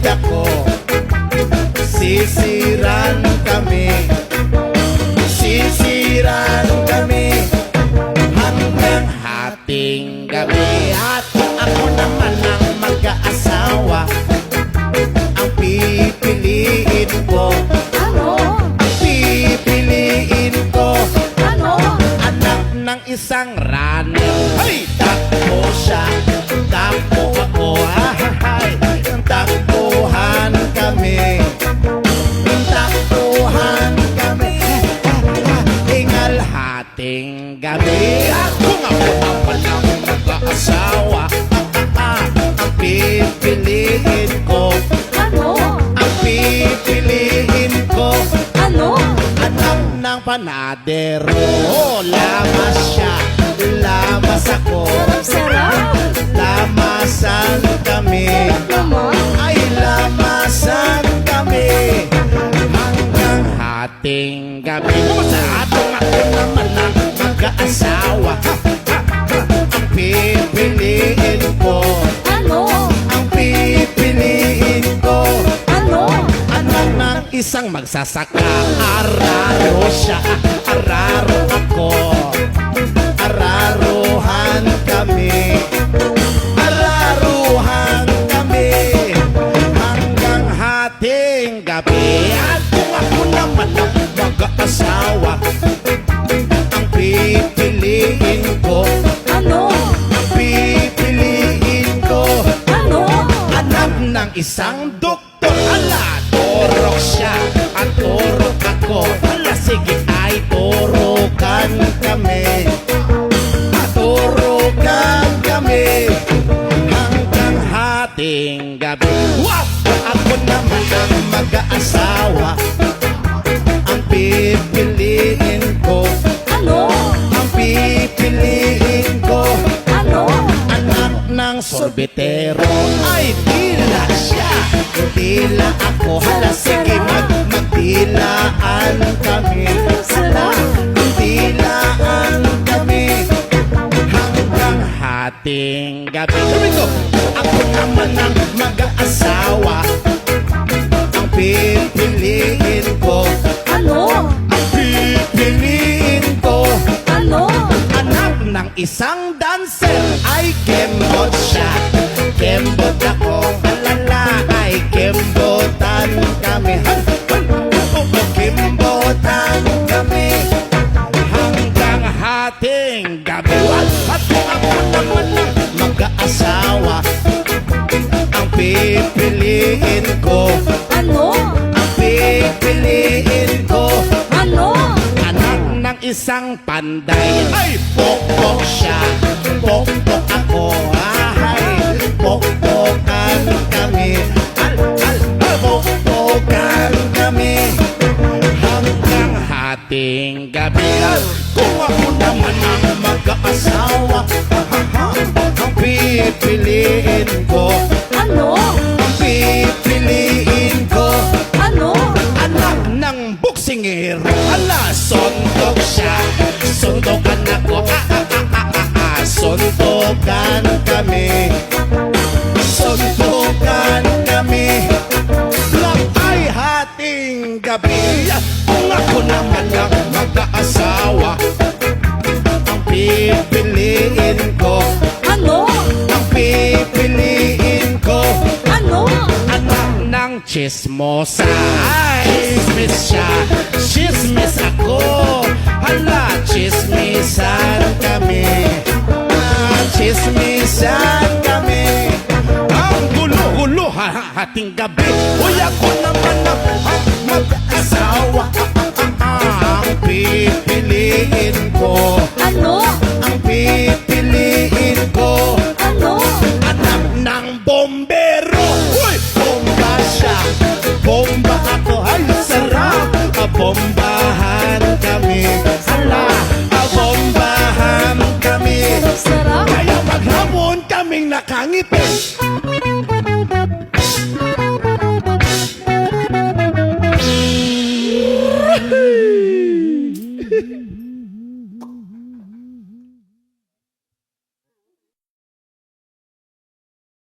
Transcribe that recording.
ako. Sisiran kami, sisiran kami hanggang hating gabi. At ako naman ang mag-aasawa, ang pipiliin ko. Ano? Ang pipiliin ko, Ano? anak ng isang runner. Hey! Takbo siya, takbo ako. Ay, takbuhan kami, takbuhan kami. Hingal hating gabi. Ako nga po naman ang mag-aasawa, ang pipiliin ko. Ano? Ang pipiliin ko, Ano? anak ng panadero. Lamas siya, lamas ako. Sarap! Lamasan kami, Naman? ay lamasan kami hanggang hating gabi. Sa atong ako naman ang mag-aasawa, ang pipiliin ko. Ano? Ang pipiliin ko, Ano? anak ng isang magsasaka. Araro siya, araro ako. Araruhan kami, araruhan kami hanggang hating gabi. At kung ako naman ang mag-aasawa, ang pipiliin ko, Ano? ang pipiliin ko, Ano? anak ng isang doktor. Ala, turok siya at turok ako. Ala, sige ay turukan kami, turukan kami hanggang hating gabi. Wow! Ako naman ang mag-aasawa, ang pipiliin ko. Ano? Ang pipiliin ko, Ano? anak ng sorbetero. Ay, tila siya, tila ako. Hala, sige, magtilaan kami. Sarap! Magtilaan kami hanggang hating gabi. Sabi ko, ako naman ang mag-aasawa, ang pipiliin ko. Ano? Ang pipiliin ko, Ano? anak ng isang dancer. Ay, kembot siya, kembot ako. Alala, ay kembotan kami. Kembotan kami hanggang hating gabi. At kung ako naman ang mag-aasawa, ang pipiliin ko, Ano? ang pipiliin ko, Ano? anak ng isang panday. Ay, pokpok siya, pokpok ako. Ay, pokpokan kami. Pokpokan kami hanggang hating gabi. Kung ako naman ang mag-aasawa, ang pipiliin ko, Ano? ang pipiliin ko, Ano? anak ng buksingero. Ala, sondok siya, sundokan ako. Sundokan kami, sundokan kami. Black ay hating gabi. Kung ako naman ang mag-aasawa, ang pipiliin ko, Ano? ang pipiliin ko, Ano? anak ng chismosa. Ay, chismis siya, chismis ako. Hala, chismisan kami. Chismisan kami. Ang gulo-gulo hating gabi. Uy, ako naman ang mag-asawa, ang pipiliin ko. Ano? Ang pipiliin ko, Ano? anak ng bombero. Uy, bomba siya, bomba ako. Ay, sarap. Bombahan kami. Hala, bombahan kami. Sarap! Kaya maghapon kaming nakangiti.